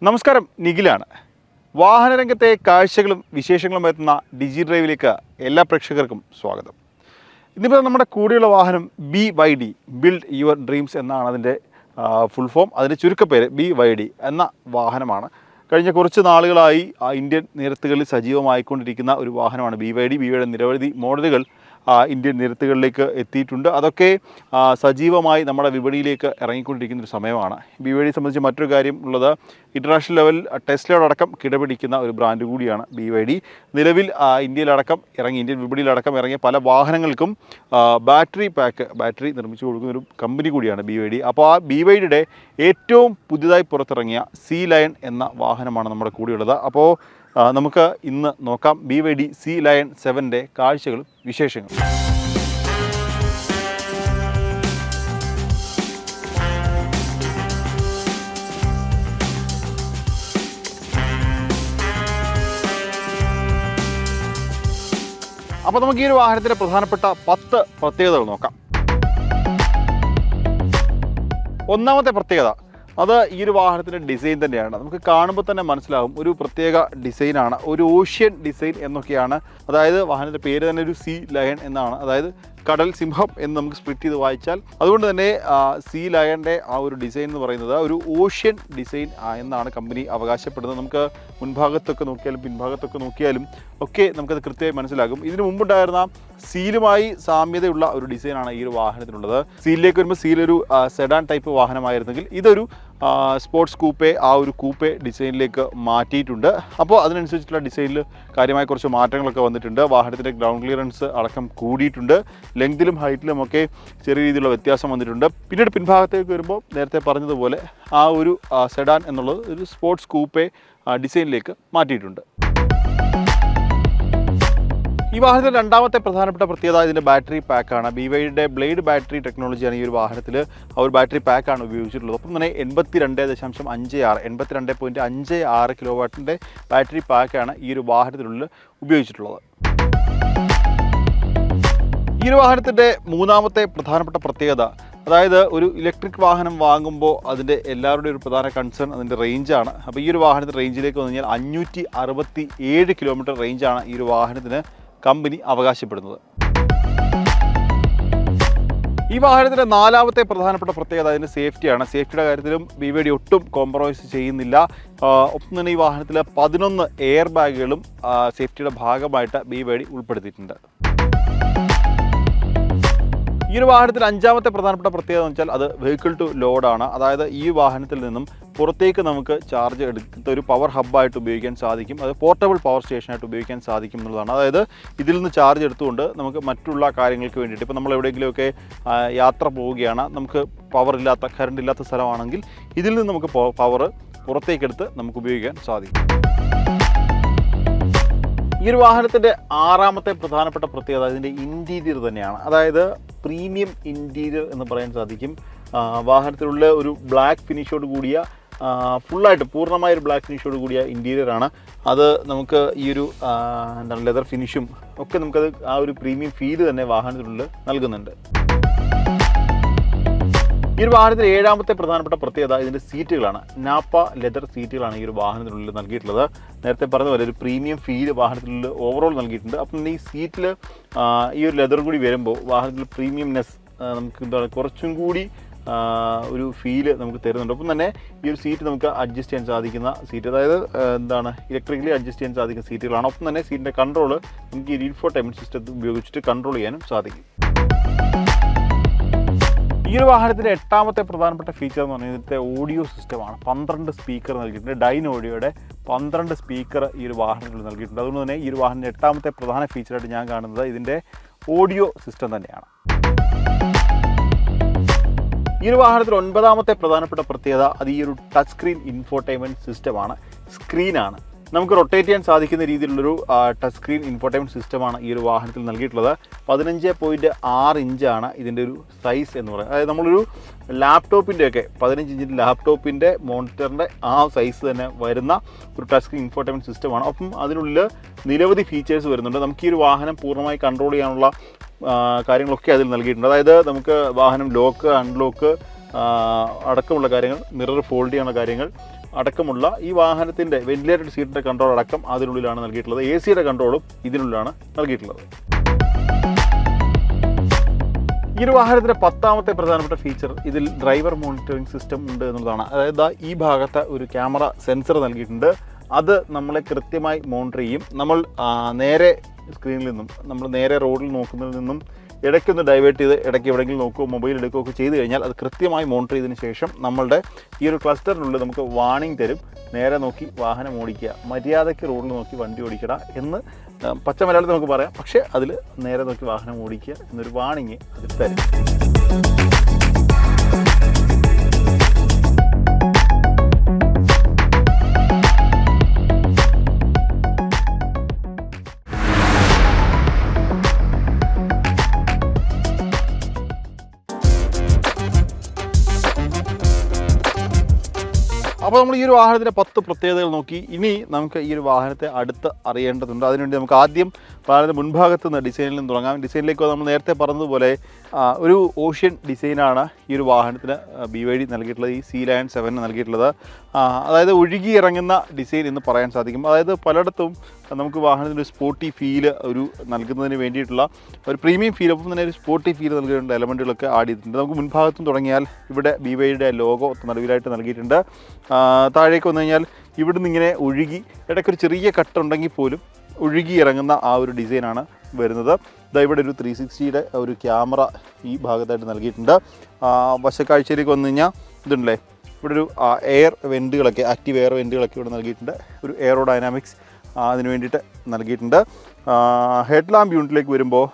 നമസ്കാരം, നിഖിലാണ്. വാഹനരംഗത്തെ കാഴ്ചകളും വിശേഷങ്ങളും എത്തുന്ന ഡിജി ഡ്രൈവിലേക്ക് എല്ലാ പ്രേക്ഷകർക്കും സ്വാഗതം. ഇന്നിപ്പോൾ നമ്മുടെ കൂടെയുള്ള വാഹനം BYD ബിൽഡ് യുവർ ഡ്രീംസ് എന്നാണ് അതിൻ്റെ ഫുൾ ഫോം. അതിൻ്റെ ചുരുക്കപ്പേര് BYD എന്ന വാഹനമാണ്. കഴിഞ്ഞ കുറച്ച് നാളുകളായി ഇന്ത്യൻ നിരത്തുകളിൽ സജീവമായിക്കൊണ്ടിരിക്കുന്ന ഒരു വാഹനമാണ് BYD. BYD നിരവധി മോഡലുകൾ ഇന്ത്യൻ നിരത്തുകളിലേക്ക് എത്തിയിട്ടുണ്ട്. അതൊക്കെ സജീവമായി നമ്മുടെ വിപണിയിലേക്ക് ഇറങ്ങിക്കൊണ്ടിരിക്കുന്ന ഒരു സമയമാണ്. BYD സംബന്ധിച്ച് മറ്റൊരു കാര്യം ഉള്ളത്, ഇൻ്റർനാഷണൽ ലെവൽ ടെസ്ലയോടക്കം കിടപിടിക്കുന്ന ഒരു ബ്രാൻഡ് കൂടിയാണ് BYD. നിലവിൽ ഇന്ത്യൻ വിപണിയിലടക്കം ഇറങ്ങിയ പല വാഹനങ്ങൾക്കും ബാറ്ററി നിർമ്മിച്ചു കൊടുക്കുന്ന ഒരു കമ്പനി കൂടിയാണ് BYD. അപ്പോൾ ആ BYDയുടെ ഏറ്റവും പുതിയതായി പുറത്തിറങ്ങിയ സീ ലയൺ എന്ന വാഹനമാണ് നമ്മുടെ കൂടെയുള്ളത്. അപ്പോൾ നമുക്ക് ഇന്ന് നോക്കാം BYD സീ ലയൺ 7ൻ്റെ കാഴ്ചകളും വിശേഷങ്ങളും. അപ്പോൾ നമുക്ക് ഈ ഒരു വാഹനത്തിൻ്റെ പ്രധാനപ്പെട്ട 10 പ്രത്യേകതകൾ നോക്കാം. ഒന്നാമത്തെ പ്രത്യേകത അത് ഈ ഒരു വാഹനത്തിൻ്റെ ഡിസൈൻ തന്നെയാണ്. നമുക്ക് കാണുമ്പോൾ തന്നെ മനസ്സിലാവും, ഒരു പ്രത്യേക ഡിസൈനാണ്, ഒരു ഓഷ്യൻ ഡിസൈൻ എന്നൊക്കെയാണ്. അതായത് വാഹനത്തിൻ്റെ പേര് തന്നെ ഒരു സീ ലയൺ എന്നാണ്, അതായത് കടൽ സിംഹം എന്ന് നമുക്ക് സ്പ്ലിറ്റ് ചെയ്ത് വായിച്ചാൽ. അതുകൊണ്ട് തന്നെ സീ ലയണിൻ്റെ ആ ഒരു ഡിസൈൻ എന്ന് പറയുന്നത് ഒരു ഓഷ്യൻ ഡിസൈൻ എന്നാണ് കമ്പനി അവകാശപ്പെടുന്നത്. നമുക്ക് മുൻഭാഗത്തൊക്കെ നോക്കിയാലും പിൻഭാഗത്തൊക്കെ നോക്കിയാലും ഒക്കെ നമുക്കത് കൃത്യമായി മനസ്സിലാകും. ഇതിനു മുമ്പുണ്ടായിരുന്ന സീലുമായി സാമ്യതയുള്ള ഒരു ഡിസൈനാണ് ഈ ഒരു വാഹനത്തിനുള്ളത്. സീലിലേക്ക് വരുമ്പോൾ സീലൊരു സെഡാൻ ടൈപ്പ് വാഹനമായിരുന്നെങ്കിൽ ഇതൊരു സ്പോർട്സ് കൂപ്പെ, ആ ഒരു കൂപ്പെ ഡിസൈനിലേക്ക് മാറ്റിയിട്ടുണ്ട്. അപ്പോൾ അതിനനുസരിച്ചിട്ടുള്ള ഡിസൈനിൽ കാര്യമായ കുറച്ച് മാറ്റങ്ങളൊക്കെ വന്നിട്ടുണ്ട്. വാഹനത്തിൻ്റെ ഗ്രൗണ്ട് ക്ലിയറൻസ് അടക്കം കൂടിയിട്ടുണ്ട്. ലെങ്തിലും ഹൈറ്റിലും ഒക്കെ ചെറിയ രീതിയിലുള്ള വ്യത്യാസം വന്നിട്ടുണ്ട്. പിന്നീട് പിൻഭാഗത്തേക്ക് വരുമ്പോൾ നേരത്തെ പറഞ്ഞതുപോലെ ആ ഒരു സെഡാൻ എന്നുള്ളത് ഒരു സ്പോർട്സ് കൂപ്പെ ഡിസൈനിലേക്ക് മാറ്റിയിട്ടുണ്ട്. ഈ വാഹനത്തിൻ്റെ രണ്ടാമത്തെ പ്രധാനപ്പെട്ട പ്രത്യേകത ഇതിൻ്റെ ബാറ്ററി പാക്കാണ്. BYDയുടെ ബ്ലേഡ് ബാറ്ററി ടെക്നോളജിയാണ് ഈ ഒരു വാഹനത്തിൽ. ആ ഒരു ബാറ്ററി പാക്കാണ് ഉപയോഗിച്ചിട്ടുള്ളത്. ഒപ്പം തന്നെ 82.56 കിലോ വാട്ടിൻ്റെ ബാറ്ററി പാക്കാണ് ഈ ഒരു വാഹനത്തിനുള്ളിൽ ഉപയോഗിച്ചിട്ടുള്ളത്. ഈ ഒരു വാഹനത്തിൻ്റെ മൂന്നാമത്തെ പ്രധാനപ്പെട്ട പ്രത്യേകത, അതായത് ഒരു ഇലക്ട്രിക് വാഹനം വാങ്ങുമ്പോൾ അതിൻ്റെ എല്ലാവരുടെയും ഒരു പ്രധാന കൺസേൺ അതിൻ്റെ റേഞ്ചാണ്. അപ്പോൾ ഈ ഒരു വാഹനത്തിൻ്റെ റേഞ്ചിലേക്ക് വന്നു കഴിഞ്ഞാൽ 567 കിലോമീറ്റർ റേഞ്ചാണ് ഈ ഒരു വാഹനത്തിന് കമ്പനി അവകാശപ്പെടുന്നത്. ഈ വാഹനത്തിൻ്റെ നാലാമത്തെ പ്രധാനപ്പെട്ട പ്രത്യേകത അതിൻ്റെ സേഫ്റ്റിയാണ്. സേഫ്റ്റിയുടെ കാര്യത്തിലും BYD ഒട്ടും കോംപ്രമൈസ് ചെയ്യുന്നില്ല. ഒപ്പം തന്നെ ഈ വാഹനത്തിൽ 11 എയർ ബാഗുകളും സേഫ്റ്റിയുടെ ഭാഗമായിട്ട് BYD ഉൾപ്പെടുത്തിയിട്ടുണ്ട്. ഈ ഒരു വാഹനത്തിൽ അഞ്ചാമത്തെ പ്രധാനപ്പെട്ട പ്രത്യേകത എന്ന് വെച്ചാൽ അത് വെഹിക്കിൾ ടു ലോഡാണ്. അതായത് ഈ വാഹനത്തിൽ നിന്നും പുറത്തേക്ക് നമുക്ക് ചാർജ് എടുത്ത ഒരു പവർ ഹബ്ബായിട്ട് ഉപയോഗിക്കാൻ സാധിക്കും. അത് പോർട്ടബിൾ പവർ സ്റ്റേഷനായിട്ട് ഉപയോഗിക്കാൻ സാധിക്കും എന്നുള്ളതാണ്. അതായത് ഇതിൽ നിന്ന് ചാർജ് എടുത്തുകൊണ്ട് നമുക്ക് മറ്റുള്ള കാര്യങ്ങൾക്ക് വേണ്ടിയിട്ട്, ഇപ്പോൾ നമ്മൾ എവിടെയെങ്കിലുമൊക്കെ യാത്ര പോവുകയാണ്, നമുക്ക് കറണ്ട് ഇല്ലാത്ത സ്ഥലമാണെങ്കിൽ ഇതിൽ നിന്ന് നമുക്ക് പവർ പുറത്തേക്കെടുത്ത് നമുക്ക് ഉപയോഗിക്കാൻ സാധിക്കും. ഈ ഒരു വാഹനത്തിൻ്റെ ആറാമത്തെ പ്രധാനപ്പെട്ട പ്രത്യേകത ഇതിൻ്റെ ഇൻറ്റീരിയർ തന്നെയാണ്. അതായത് പ്രീമിയം ഇൻറ്റീരിയർ എന്ന് പറയാൻ സാധിക്കും. വാഹനത്തിലുള്ള ഒരു ബ്ലാക്ക് ഫിനിഷോട് കൂടിയ പൂർണ്ണമായൊരു ബ്ലാക്ക് ഫിനിഷോട് കൂടിയ ഇൻറ്റീരിയറാണ്. അത് നമുക്ക് ഈ ഒരു ലെതർ ഫിനിഷും ഒക്കെ നമുക്കത് ആ ഒരു പ്രീമിയം ഫീല് തന്നെ വാഹനത്തിനുള്ളിൽ നൽകുന്നുണ്ട്. ഈ ഒരു വാഹനത്തിൻ്റെ ഏഴാമത്തെ പ്രധാനപ്പെട്ട പ്രത്യേകത ഇതിൻ്റെ സീറ്റുകളാണ്. നാപ്പ ലെതർ സീറ്റുകളാണ് ഈ ഒരു വാഹനത്തിനുള്ളിൽ നൽകിയിട്ടുള്ളത്. നേരത്തെ പറഞ്ഞ പോലെ ഒരു പ്രീമിയം ഫീൽ വാഹനത്തിനുള്ളിൽ ഓവറോൾ നൽകിയിട്ടുണ്ട്. അപ്പം ഈ സീറ്റിൽ ഈ ഒരു ലെതർ കൂടി വരുമ്പോൾ വാഹനത്തിൽ പ്രീമിയംനെസ് നമുക്ക് എന്താണ് കുറച്ചും കൂടി ഒരു ഫീല് നമുക്ക് തരുന്നുണ്ട്. ഒപ്പം തന്നെ ഈ ഒരു സീറ്റ് നമുക്ക് അഡ്ജസ്റ്റ് ചെയ്യാൻ സാധിക്കുന്ന സീറ്റ്, അതായത് ഇലക്ട്രിക്കലി അഡ്ജസ്റ്റ് ചെയ്യാൻ സാധിക്കുന്ന സീറ്റുകളാണ്. ഒപ്പം തന്നെ സീറ്റിൻ്റെ കൺട്രോള് നമുക്ക് ഈ ഇൻഫോടൈൻമെൻറ്റ് സിസ്റ്റം ഉപയോഗിച്ചിട്ട് കൺട്രോൾ ചെയ്യാനും സാധിക്കും. ഈ ഒരു വാഹനത്തിൻ്റെ എട്ടാമത്തെ പ്രധാനപ്പെട്ട ഫീച്ചർ എന്ന് പറഞ്ഞാൽ ഇതിൻ്റെ ഓഡിയോ സിസ്റ്റമാണ്. 12 സ്പീക്കർ നൽകിയിട്ടുണ്ട്. ഡൈനോഡിയോയുടെ 12 സ്പീക്കർ ഈ ഒരു വാഹനത്തിൽ നൽകിയിട്ടുണ്ട്. അതുകൊണ്ട് തന്നെ ഈ ഒരു വാഹനത്തിൻ്റെ എട്ടാമത്തെ പ്രധാന ഫീച്ചറായിട്ട് ഞാൻ കാണുന്നത് ഇതിൻ്റെ ഓഡിയോ സിസ്റ്റം തന്നെയാണ്. ഈ ഒരു വാഹനത്തിൽ ഒൻപതാമത്തെ പ്രധാനപ്പെട്ട പ്രത്യേകത അത് ഈ ഒരു ടച്ച് സ്ക്രീൻ ഇൻഫോടൈൻമെൻറ്റ് സിസ്റ്റമാണ്. സ്ക്രീനാണ് നമുക്ക് റൊട്ടേറ്റ് ചെയ്യാൻ സാധിക്കുന്ന രീതിയിലുള്ളൊരു ടച്ച് സ്ക്രീൻ ഇൻഫോടൈൻമെൻറ്റ് സിസ്റ്റമാണ് ഈ ഒരു വാഹനത്തിൽ നൽകിയിട്ടുള്ളത്. 15.6 ഇഞ്ചാണ് ഇതിൻ്റെ ഒരു സൈസ് എന്ന് പറയുന്നത്. അതായത് നമ്മളൊരു ലാപ്ടോപ്പിൻ്റെയൊക്കെ 15 ഇഞ്ചിൻ്റെ ലാപ്ടോപ്പിൻ്റെ മോണിറ്ററിൻ്റെ ആ സൈസ് തന്നെ വരുന്ന ഒരു ടച്ച് സ്ക്രീൻ ഇൻഫോടൈൻമെൻറ്റ് സിസ്റ്റമാണ്. അപ്പം അതിനുള്ളിൽ നിരവധി ഫീച്ചേഴ്സ് വരുന്നുണ്ട്. നമുക്ക് ഈ ഒരു വാഹനം പൂർണ്ണമായി കൺട്രോൾ ചെയ്യാനുള്ള കാര്യങ്ങളൊക്കെ അതിൽ നൽകിയിട്ടുണ്ട്. അതായത് നമുക്ക് വാഹനം ലോക്ക്, അൺലോക്ക് അടക്കമുള്ള കാര്യങ്ങൾ, മിറർ ഫോൾഡ് ചെയ്യുന്ന കാര്യങ്ങൾ, അടക്കമുള്ള ഈ വാഹനത്തിൻ്റെ വെന്റിലേറ്റഡ് സീറ്റിൻ്റെ കൺട്രോൾ അടക്കം അതിനുള്ളിലാണ് നൽകിയിട്ടുള്ളത്. AC-യുടെ കൺട്രോളും ഇതിനുള്ളിലാണ് നൽകിയിട്ടുള്ളത്. ഈ ഒരു വാഹനത്തിൻ്റെ 10ാമത്തെ പ്രധാനപ്പെട്ട ഫീച്ചർ ഇതിൽ ഡ്രൈവർ മോണിറ്ററിംഗ് സിസ്റ്റം ഉണ്ട് എന്നുള്ളതാണ്. അതായത് ഈ ഭാഗത്ത് ഒരു ക്യാമറ സെൻസർ നൽകിയിട്ടുണ്ട്. അത് നമ്മളെ കൃത്യമായി മോണിറ്റർ ചെയ്യും. നമ്മൾ നേരെ സ്ക്രീനിൽ നിന്നും നമ്മൾ നേരെ റോഡിൽ നോക്കുന്നതിൽ നിന്നും ഇടയ്ക്കൊന്ന് ഡൈവേർട്ട് ചെയ്ത് ഇടയ്ക്ക് എവിടെയെങ്കിലും നോക്കുകയോ മൊബൈൽ എടുക്കുകയൊക്കെ ചെയ്ത് കഴിഞ്ഞാൽ അത് കൃത്യമായി മോണിറ്റർ ചെയ്തതിന് ശേഷം നമ്മളുടെ ഈ ഒരു ക്ലസ്റ്ററിനുള്ളിൽ നമുക്ക് വാർണിംഗ് തരും. നേരെ നോക്കി വാഹനം ഓടിക്കുക, മര്യാദയ്ക്ക് റോഡിൽ നോക്കി വണ്ടി ഓടിക്കട എന്ന് പച്ച മലയാളത്തിൽ നമുക്ക് പറയാം. പക്ഷേ അതിൽ നേരെ നോക്കി വാഹനം ഓടിക്കുക എന്നൊരു വാർണിംഗ് അതിൽ തരും. അപ്പോൾ നമ്മൾ ഈ ഒരു വാഹനത്തിൻ്റെ 10 പ്രത്യേകതകൾ നോക്കി. ഇനി നമുക്ക് ഈ ഒരു വാഹനത്തെ അടുത്ത് അറിയേണ്ടതുണ്ട്. അതിനുവേണ്ടി നമുക്ക് ആദ്യം വാഹനത്തിൻ്റെ മുൻഭാഗത്ത് നിന്ന് ഡിസൈനിൽ നിന്ന് തുടങ്ങാം. ഡിസൈനിലേക്ക് നമ്മൾ നേരത്തെ പറഞ്ഞതുപോലെ ഒരു ഓഷ്യൻ ഡിസൈനാണ് ഈ ഒരു വാഹനത്തിന് BYD നൽകിയിട്ടുള്ളത്, ഈ സീ ലയൺ 7 നൽകിയിട്ടുള്ളത്. അതായത് ഒഴുകിയിറങ്ങുന്ന ഡിസൈൻ എന്ന് പറയാൻ സാധിക്കും. അതായത് പലയിടത്തും നമുക്ക് വാഹനത്തിൻ്റെ സ്പോർട്ടി ഫീല് ഒരു നൽകുന്നതിന് വേണ്ടിയിട്ടുള്ള ഒരു പ്രീമിയം ഫീൽ, ഒപ്പം തന്നെ ഒരു സ്പോർട്ടി ഫീൽ നൽകേണ്ട എലമെൻറ്റുകളൊക്കെ ആഡ് ചെയ്തിട്ടുണ്ട്. നമുക്ക് മുൻഭാഗത്തും തുടങ്ങിയാൽ ഇവിടെ BYD ലോഗോ നടുവിലായിട്ട് നൽകിയിട്ടുണ്ട്. താഴേക്ക് വന്നു കഴിഞ്ഞാൽ ഇവിടുന്ന് ഇങ്ങനെ ഒഴുകി ഇടയ്ക്കൊരു ചെറിയ കട്ടുണ്ടെങ്കിൽ പോലും ഒഴുകി ഇറങ്ങുന്ന ആ ഒരു ഡിസൈനാണ് വരുന്നത്. ഇവിടെ ഒരു 360-യുടെ ഒരു ക്യാമറ ഈ ഭാഗത്തായിട്ട് നൽകിയിട്ടുണ്ട്. വശക്കാഴ്ചയിലേക്ക് വന്നു കഴിഞ്ഞാൽ ഇതുണ്ടല്ലേ, ഇവിടെ ഒരു എയർ വെൻറ്റുകളൊക്കെ, ആക്റ്റീവ് എയർ വെൻറ്റുകളൊക്കെ ഇവിടെ നൽകിയിട്ടുണ്ട്. ഒരു എയറോഡൈനാമിക്സ് അതിന് വേണ്ടിയിട്ട് നൽകിയിട്ടുണ്ട്. ഹെഡ് ലാമ്പ് യൂണിറ്റിലേക്ക് വരുമ്പോൾ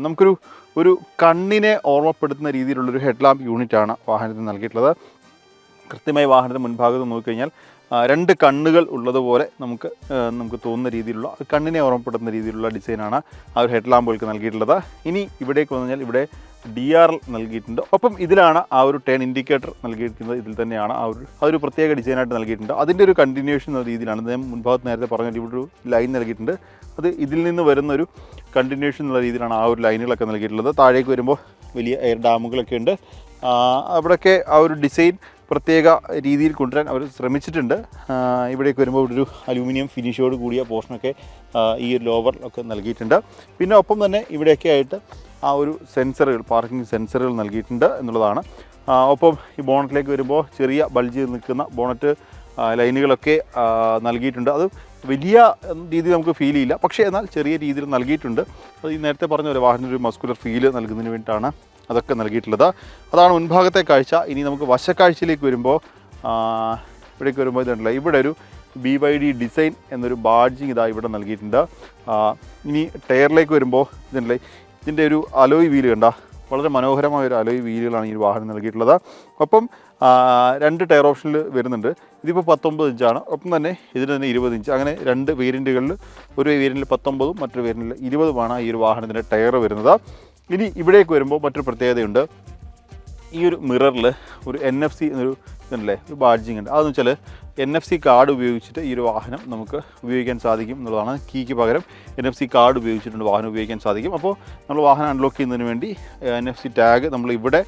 നമുക്കൊരു കണ്ണിനെ ഓർമ്മപ്പെടുത്തുന്ന രീതിയിലുള്ളൊരു ഹെഡ് ലാമ്പ് യൂണിറ്റാണ് വാഹനത്തിന് നൽകിയിട്ടുള്ളത്. കൃത്യമായി വാഹനത്തിന് മുൻഭാഗത്ത് നോക്കിക്കഴിഞ്ഞാൽ 2 കണ്ണുകൾ ഉള്ളതുപോലെ നമുക്ക് തോന്നുന്ന രീതിയിലുള്ള, കണ്ണിനെ ഓർമ്മപ്പെടുത്തുന്ന രീതിയിലുള്ള ഡിസൈനാണ് ആ ഒരു ഹെഡ് ലാമ്പുകൾക്ക് നൽകിയിട്ടുള്ളത്. ഇനി ഇവിടേക്ക് വന്നു കഴിഞ്ഞാൽ ഇവിടെ DRL നൽകിയിട്ടുണ്ട്. ഒപ്പം ഇതിലാണ് ആ ഒരു ടേൺ ഇൻഡിക്കേറ്റർ നൽകിയിരിക്കുന്നത്. ഇതിൽ തന്നെയാണ് ആ ഒരു പ്രത്യേക ഡിസൈനായിട്ട് നൽകിയിട്ടുണ്ട്. അതിൻ്റെ ഒരു കണ്ടിന്യൂഷൻ എന്ന രീതിയിലാണ് ഞാൻ മുൻഭാഗത്ത് നേരത്തെ പറഞ്ഞാൽ ഇവിടെ ഒരു ലൈൻ നൽകിയിട്ടുണ്ട്. അത് ഇതിൽ നിന്ന് വരുന്നൊരു കണ്ടിന്യൂഷൻ എന്നുള്ള രീതിയിലാണ് ആ ഒരു ലൈനുകളൊക്കെ നൽകിയിട്ടുള്ളത്. താഴേക്ക് വരുമ്പോൾ വലിയ എയർ ഡാമുകളൊക്കെ ഉണ്ട്. അവിടെയൊക്കെ ആ ഒരു ഡിസൈൻ പ്രത്യേക രീതിയിൽ കൊണ്ടുവരാൻ അവർ ശ്രമിച്ചിട്ടുണ്ട്. ഇവിടേക്ക് വരുമ്പോൾ ഒരു അലൂമിനിയം ഫിനിഷോട് കൂടിയ പോർഷനൊക്കെ ഈ ഒരു ലോവർ ഒക്കെ നൽകിയിട്ടുണ്ട്. പിന്നെ ഒപ്പം തന്നെ ഇവിടെയൊക്കെ ആയിട്ട് ആ ഒരു സെൻസറുകൾ, പാർക്കിംഗ് സെൻസറുകൾ നൽകിയിട്ടുണ്ട് എന്നുള്ളതാണ്. ഒപ്പം ഈ ബോണറ്റിലേക്ക് വരുമ്പോൾ ചെറിയ ബൾജ് നിൽക്കുന്ന ബോണറ്റ് ലൈനുകളൊക്കെ നൽകിയിട്ടുണ്ട്. അത് വലിയ രീതിയിൽ നമുക്ക് ഫീൽ ചെയ്യില്ല, പക്ഷേ എന്നാൽ ചെറിയ രീതിയിൽ നൽകിയിട്ടുണ്ട്. അത് ഈ നേരത്തെ പറഞ്ഞ പോലെ വാഹനത്തിനൊരു മസ്കുലർ ഫീല് നൽകുന്നതിന് വേണ്ടിയിട്ടാണ് അതൊക്കെ നൽകിയിട്ടുള്ളത്. അതാണ് മുൻഭാഗത്തെ കാഴ്ച. ഇനി നമുക്ക് വശക്കാഴ്ചയിലേക്ക് വരുമ്പോൾ ഇവിടേക്ക് വരുമ്പോൾ ഇതുണ്ടല്ലോ, ഇവിടെ ഒരു BYD ഡിസൈൻ എന്നൊരു ബാഡ്ജിങ് ഇതാ ഇവിടെ നൽകിയിട്ടുണ്ട്. ഇനി ടയറിലേക്ക് വരുമ്പോൾ ഇതുണ്ടല്ലേ, ഇതിൻ്റെ ഒരു അലോയ് വീല് കണ്ട, വളരെ മനോഹരമായ ഒരു അലോയ് വീലുകളാണ് ഈ വാഹനം നൽകിയിട്ടുള്ളത്. ഒപ്പം 2 ടയർ ഓപ്ഷനിൽ വരുന്നുണ്ട്. ഇതിപ്പോൾ 19 ഇഞ്ചാണ്. ഒപ്പം തന്നെ ഇതിന് തന്നെ 20 ഇഞ്ച്. അങ്ങനെ 2 വേരിയൻറ്റുകളിൽ, ഒരു വേരിയൻറ്റിൽ 19ഉം മറ്റൊരു വേരിയൻറ്റിൽ 20ഉമാണ് ഈ ഒരു വാഹനത്തിൻ്റെ ടയർ വരുന്നത്. ഇനി ഇവിടേക്ക് വരുമ്പോൾ മറ്റൊരു പ്രത്യേകതയുണ്ട്. ഈ ഒരു മിററിൽ ഒരു NFC എന്നൊരു ഇതുണ്ടല്ലേ, ഒരു ബാഡ്ജിങ് ഉണ്ട്. അതെന്ന് വെച്ചാൽ NFC കാർഡ് ഉപയോഗിച്ചിട്ട് ഈ ഒരു വാഹനം നമുക്ക് ഉപയോഗിക്കാൻ സാധിക്കും എന്നുള്ളതാണ്. കീക്ക് പകരം NFC കാർഡ് ഉപയോഗിച്ചിട്ടുണ്ട് വാഹനം ഉപയോഗിക്കാൻ സാധിക്കും. അപ്പോൾ നമ്മൾ വാഹനം അൺലോക്ക് ചെയ്യുന്നതിന് വേണ്ടി NFC ടാഗ് നമ്മൾ ഇവിടെ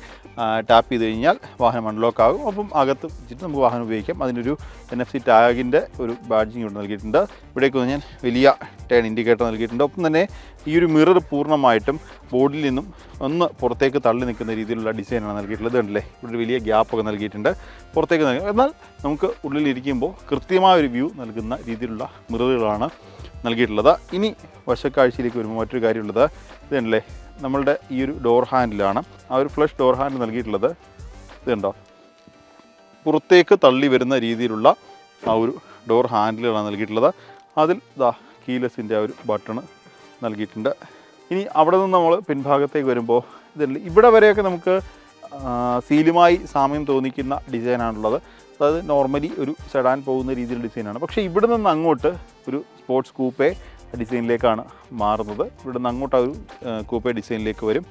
ടാപ്പ് ചെയ്ത് കഴിഞ്ഞാൽ വാഹനം അൺലോക്ക് ആകും. അപ്പം അകത്ത് വെച്ചിട്ട് നമുക്ക് വാഹനം ഉപയോഗിക്കാം. അതിനൊരു NFC ടാഗിൻ്റെ ഒരു ബാഡ്ജിങ് ഇവിടെ നൽകിയിട്ടുണ്ട്. ഇവിടേക്ക് വന്ന് ഞാൻ വലിയ ടേൺ ഇൻഡിക്കേറ്റർ നൽകിയിട്ടുണ്ട്. ഒപ്പം തന്നെ ഈ ഒരു മിറർ പൂർണ്ണമായിട്ടും ബോർഡിൽ നിന്നും ഒന്ന് പുറത്തേക്ക് തള്ളി നിൽക്കുന്ന രീതിയിലുള്ള ഡിസൈനാണ് നൽകിയിട്ടുള്ളത്. ഉണ്ടല്ലേ, ഇവിടെ വലിയ ഗ്യാപ്പൊക്കെ നൽകിയിട്ടുണ്ട് പുറത്തേക്ക് നൽകി. എന്നാൽ നമുക്ക് ഉള്ളിലിരിക്കുമ്പോൾ കൃത്യമായൊരു വ്യൂ നൽകുന്ന രീതിയിലുള്ള മിററുകളാണ് നൽകിയിട്ടുള്ളത്. ഇനി വശക്കാഴ്ചയിലേക്ക് വരുമ്പോൾ മറ്റൊരു കാര്യമുള്ളത് ഇതുണ്ടല്ലേ, നമ്മളുടെ ഈ ഒരു ഡോർ ഹാൻഡിലാണ് ആ ഒരു ഫ്ലഷ് ഡോർ ഹാൻഡിൽ നൽകിയിട്ടുള്ളത്. ഇതുണ്ടോ, പുറത്തേക്ക് തള്ളി വരുന്ന രീതിയിലുള്ള ആ ഒരു ഡോർ ഹാൻഡിലുകളാണ് നൽകിയിട്ടുള്ളത്. അതിൽ കീലെസിൻ്റെ ആ ഒരു ബട്ടൺ നൽകിയിട്ടുണ്ട്. ഇനി അവിടെ നിന്ന് നമ്മൾ പിൻഭാഗത്തേക്ക് വരുമ്പോൾ ഇതുണ്ട്, ഇവിടെ വരെയൊക്കെ നമുക്ക് സീലുമായി സാമ്യം തോന്നിക്കുന്ന ഡിസൈനാണുള്ളത്. അതായത് നോർമലി ഒരു സെഡാൻ പോകുന്ന രീതിയിലുള്ള ഡിസൈനാണ്. പക്ഷേ ഇവിടെ നിന്ന് അങ്ങോട്ട് ഒരു സ്പോർട്സ് കൂപ്പേ ഡിസൈനിലേക്കാണ് മാറുന്നത്. ഇവിടെ നിന്ന് അങ്ങോട്ട് ആ ഒരു കൂപ്പേ ഡിസൈനിലേക്ക് വരും.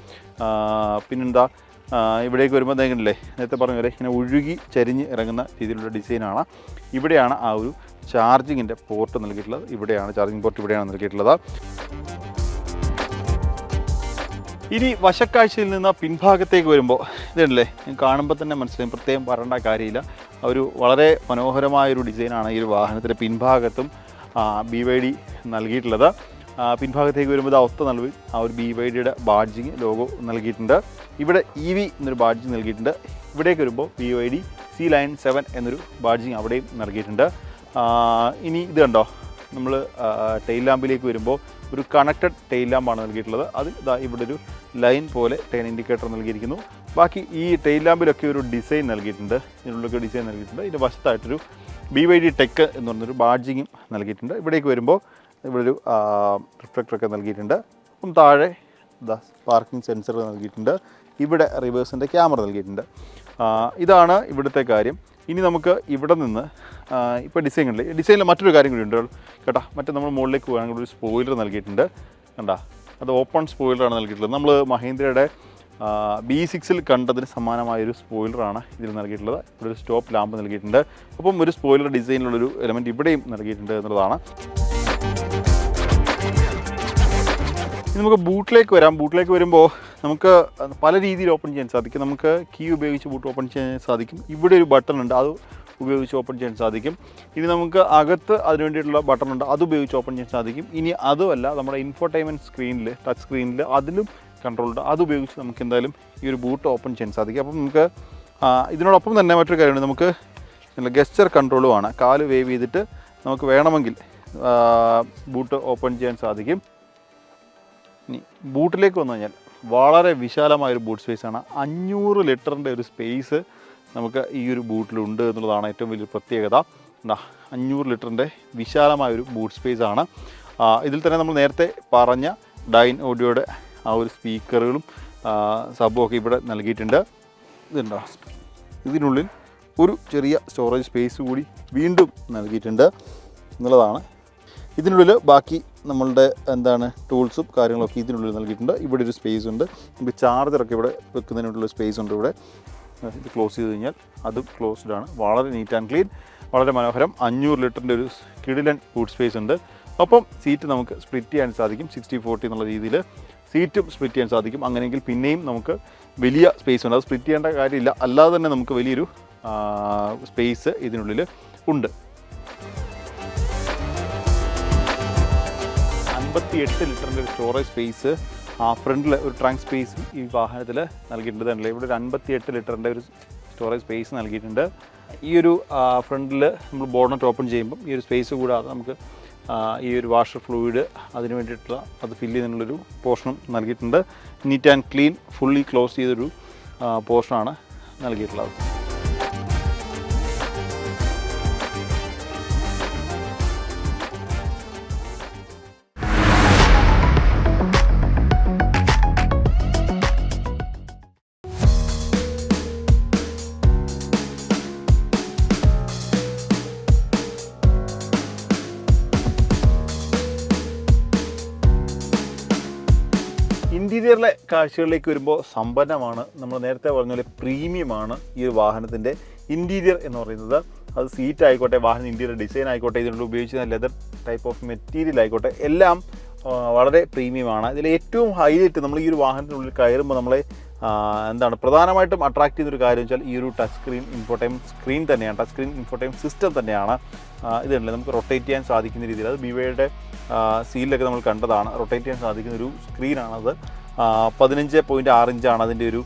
പിന്നെന്താ, ഇവിടേക്ക് വരുമ്പോൾ എന്തെങ്കിലല്ലേ, നേരത്തെ പറഞ്ഞ പോലെ ഇങ്ങനെ ഒഴുകി ചരിഞ്ഞ് ഇറങ്ങുന്ന രീതിയിലുള്ള ഡിസൈനാണ്. ഇവിടെയാണ് ആ ഒരു ചാർജിങ്ങിൻ്റെ പോർട്ട് നൽകിയിട്ടുള്ളത്. ഇവിടെയാണ് ചാർജിങ് പോർട്ട് ഇവിടെയാണ് നൽകിയിട്ടുള്ളത്. ഇനി വശക്കാഴ്ചയിൽ നിന്ന് പിൻഭാഗത്തേക്ക് വരുമ്പോൾ ഇതല്ലേ കാണുമ്പോൾ തന്നെ മനസ്സിലായും, പ്രത്യേകം പറയേണ്ട കാര്യമില്ല. ഒരു വളരെ മനോഹരമായൊരു ഡിസൈനാണ് ഈ ഒരു വാഹനത്തിൻ്റെ പിൻഭാഗത്തും BYD നൽകിയിട്ടുള്ളത്. പിൻഭാഗത്തേക്ക് വരുമ്പോൾ ഒത്ത നൽകി ആ ഒരു BYDയുടെ ബാഡ്ജിങ് ലോഗോ നൽകിയിട്ടുണ്ട്. ഇവിടെ EV എന്നൊരു ബാഡ്ജിങ് നൽകിയിട്ടുണ്ട്. ഇവിടേക്ക് വരുമ്പോൾ BYD C-Line 7 എന്നൊരു ബാഡ്ജിങ് അവിടെയും നൽകിയിട്ടുണ്ട്. ഇനി ഇത് കണ്ടോ, നമ്മൾ ടെയിൽ ലാമ്പിലേക്ക് വരുമ്പോൾ ഒരു കണക്റ്റഡ് ടെയിൽ ലാമ്പാണ് നൽകിയിട്ടുള്ളത്. അതിൽ ഇവിടെ ഒരു ലൈൻ പോലെ ടേൺ ഇൻഡിക്കേറ്റർ നൽകിയിരിക്കുന്നു. ബാക്കി ഈ ടെയിൽ ലാമ്പിലൊക്കെ ഒരു ഡിസൈൻ നൽകിയിട്ടുണ്ട്, ഇതിനുള്ളൊക്കെ ഡിസൈൻ നൽകിയിട്ടുണ്ട്. ഇതിൻ്റെ വശത്തായിട്ടൊരു BYD ടെക് എന്ന് പറഞ്ഞൊരു ബാഡ്ജിങ്ങും നൽകിയിട്ടുണ്ട്. ഇവിടേക്ക് വരുമ്പോൾ ഇവിടെ ഒരു റിഫ്ലക്ടറൊക്കെ നൽകിയിട്ടുണ്ട്. അപ്പം താഴെ പാർക്കിംഗ് സെൻസർ നൽകിയിട്ടുണ്ട്. ഇവിടെ റിവേഴ്സിൻ്റെ ക്യാമറ നൽകിയിട്ടുണ്ട്. ഇതാണ് ഇവിടുത്തെ കാര്യം. ഇനി നമുക്ക് ഇവിടെ നിന്ന് ഇപ്പോൾ ഡിസൈനിൽ മറ്റൊരു കാര്യം കൂടി ഉണ്ട് കേട്ടോ. മറ്റേ നമ്മൾ മുകളിലേക്ക് പോകുകയാണെങ്കിൽ ഒരു സ്പോയിലർ നൽകിയിട്ടുണ്ട് കണ്ടാ. അത് ഓപ്പൺ സ്പോയിലറാണ് നൽകിയിട്ടുള്ളത്. നമ്മൾ മഹീന്ദ്രയുടെ B6 കണ്ടതിന് സമാനമായൊരു സ്പോയിലറാണ് ഇതിൽ നൽകിയിട്ടുള്ളത്. ഇവിടെ ഒരു സ്റ്റോപ്പ് ലാമ്പ് നൽകിയിട്ടുണ്ട്. അപ്പം ഒരു സ്പോയിലർ ഡിസൈനിലുള്ളൊരു എലമെൻറ്റ് ഇവിടെയും നൽകിയിട്ടുണ്ട് എന്നുള്ളതാണ്. ഇനി നമുക്ക് ബൂട്ടിലേക്ക് വരാം. ബൂട്ടിലേക്ക് വരുമ്പോൾ നമുക്ക് പല രീതിയിൽ ഓപ്പൺ ചെയ്യാൻ സാധിക്കും. നമുക്ക് കീ ഉപയോഗിച്ച് ബൂട്ട് ഓപ്പൺ ചെയ്യാൻ സാധിക്കും. ഇവിടെ ഒരു ബട്ടൺ ഉണ്ട്, അത് ഉപയോഗിച്ച് ഓപ്പൺ ചെയ്യാൻ സാധിക്കും. ഇനി നമുക്ക് അകത്ത് അതിന് വേണ്ടിയിട്ടുള്ള ബട്ടൺ ഉണ്ട്, അത് ഉപയോഗിച്ച് ഓപ്പൺ ചെയ്യാൻ സാധിക്കും. ഇനി അതുമല്ല, നമ്മുടെ ഇൻഫോർടൈൻമെൻറ്റ് സ്ക്രീനിൽ, ടച്ച് സ്ക്രീനിൽ അതിലും കൺട്രോൾ ഉണ്ട്, അത് ഉപയോഗിച്ച് നമുക്ക് എന്തായാലും ഈ ഒരു ബൂട്ട് ഓപ്പൺ ചെയ്യാൻ സാധിക്കും. അപ്പം നമുക്ക് ഇതിനോടൊപ്പം തന്നെ മറ്റൊരു കാര്യമുണ്ട്, നമുക്ക് ഗെസ്റ്റർ കൺട്രോളുമാണ്. കാല് വേവ് ചെയ്തിട്ട് നമുക്ക് വേണമെങ്കിൽ ബൂട്ട് ഓപ്പൺ ചെയ്യാൻ സാധിക്കും. ഇനി ബൂട്ടിലേക്ക് വന്നു കഴിഞ്ഞാൽ വളരെ വിശാലമായൊരു ബൂട്ട് സ്പേസാണ്. 500 ലിറ്ററിൻ്റെ ഒരു സ്പേസ് നമുക്ക് ഈ ഒരു ബൂട്ടിലുണ്ട് എന്നുള്ളതാണ് ഏറ്റവും വലിയൊരു പ്രത്യേകത. 500 ലിറ്ററിൻ്റെ വിശാലമായൊരു ബൂട്ട് സ്പേസാണ്. ഇതിൽ തന്നെ നമ്മൾ നേരത്തെ പറഞ്ഞ ഡൈൻ ഓഡിയോയുടെ ആ ഒരു സ്പീക്കറുകളും സബും ഒക്കെ ഇവിടെ നൽകിയിട്ടുണ്ട്. ഇതുണ്ടോ, ഇതിനുള്ളിൽ ഒരു ചെറിയ സ്റ്റോറേജ് സ്പേസ് കൂടി വീണ്ടും നൽകിയിട്ടുണ്ട് എന്നുള്ളതാണ്. ഇതിനുള്ളിൽ ബാക്കി നമ്മളുടെ ടൂൾസും കാര്യങ്ങളൊക്കെ ഇതിനുള്ളിൽ നൽകിയിട്ടുണ്ട്. ഇവിടെ ഒരു സ്പേസ് ഉണ്ട്, നമുക്ക് ചാർജറൊക്കെ ഇവിടെ വെക്കുന്നതിനുള്ള സ്പേസ് ഉണ്ട്. ഇവിടെ ഇത് ക്ലോസ് ചെയ്ത് കഴിഞ്ഞാൽ അതും ക്ലോസ്ഡ് ആണ്. വളരെ നീറ്റ് ആൻഡ് ക്ലീൻ, വളരെ മനോഹരം. 500 ലിറ്ററിൻ്റെ ഒരു കിടിലൻ ബൂട്ട് സ്പേസ് ഉണ്ട്. ഒപ്പം സീറ്റ് നമുക്ക് സ്പ്ലിറ്റ് ചെയ്യാൻ സാധിക്കും. 60-40 എന്നുള്ള രീതിയിൽ സീറ്റും സ്പ്ലിറ്റ് ചെയ്യാൻ സാധിക്കും. അങ്ങനെയെങ്കിൽ പിന്നെയും നമുക്ക് വലിയ സ്പേസ് ഉണ്ട്. അത് സ്പ്ലിറ്റ് ചെയ്യേണ്ട കാര്യമില്ല, അല്ലാതെ തന്നെ നമുക്ക് വലിയൊരു സ്പേസ് ഇതിനുള്ളിൽ ഉണ്ട്. 58 ലിറ്ററിൻ്റെ ഒരു സ്റ്റോറേജ് സ്പേസ് ഫ്രണ്ടിൽ ഒരു ട്രങ്ക് സ്പേസ് ഈ വാഹനത്തിൽ നൽകിയിട്ടുണ്ട്. തന്നെ ഇവിടെ ഒരു 58 ലിറ്ററിൻ്റെ ഒരു സ്റ്റോറേജ് സ്പേസ് നൽകിയിട്ടുണ്ട്. ഈ ഒരു ഫ്രണ്ടിൽ നമ്മൾ ബോണറ്റ് ഓപ്പൺ ചെയ്യുമ്പം ഈ ഒരു സ്പേസ് കൂടാതെ നമുക്ക് ഈ ഒരു വാഷർ ഫ്ലൂയിഡ് അതിന് വേണ്ടിയിട്ടുള്ള അത് ഫില്ല് ചെയ്യുന്നതിനുള്ളൊരു പോർഷനും നൽകിയിട്ടുണ്ട്. Neat and clean, fully close ചെയ്തൊരു പോർഷനാണ് നൽകിയിട്ടുള്ളത്. ഇൻറ്റീരിയറിലെ കാഴ്ചകളിലേക്ക് വരുമ്പോൾ സമ്പന്നമാണ്. നമ്മൾ നേരത്തെ പറഞ്ഞ പോലെ പ്രീമിയമാണ് ഈ ഒരു വാഹനത്തിൻ്റെ ഇൻറ്റീരിയർ എന്ന് പറയുന്നത്. അത് സീറ്റ് ആയിക്കോട്ടെ, വാഹന ഇൻറ്റീരിയർ ഡിസൈൻ ആയിക്കോട്ടെ, ഇതിനുള്ള ഉപയോഗിക്കുന്ന ലെതർ ടൈപ്പ് ഓഫ് മെറ്റീരിയൽ ആയിക്കോട്ടെ, എല്ലാം വളരെ പ്രീമിയമാണ്. ഇതിൽ ഏറ്റവും ഹൈലൈറ്റ് നമ്മൾ ഈ ഒരു വാഹനത്തിനുള്ളിൽ കയറുമ്പോൾ നമ്മളെ പ്രധാനമായിട്ടും അട്രാക്ട് ചെയ്യുന്നൊരു കാര്യം വെച്ചാൽ ഈ ഒരു ടച്ച് സ്ക്രീൻ ഇൻഫോർടൈൻമെൻറ്റ് സ്ക്രീൻ തന്നെയാണ്, ടച്ച് സ്ക്രീൻ ഇൻഫോർടൈൻമെൻറ്റ് സിസ്റ്റം തന്നെയാണ്. ഇതുണ്ടല്ലേ, നമുക്ക് റൊട്ടേറ്റ് ചെയ്യാൻ സാധിക്കുന്ന രീതിയിൽ, അത് BYDയുടെ സീലിലൊക്കെ നമ്മൾ കണ്ടതാണ്, റൊട്ടേറ്റ് ചെയ്യാൻ സാധിക്കുന്ന ഒരു സ്ക്രീനാണത്. 15.6 ഇഞ്ചാണ് അതിൻ്റെ ഒരു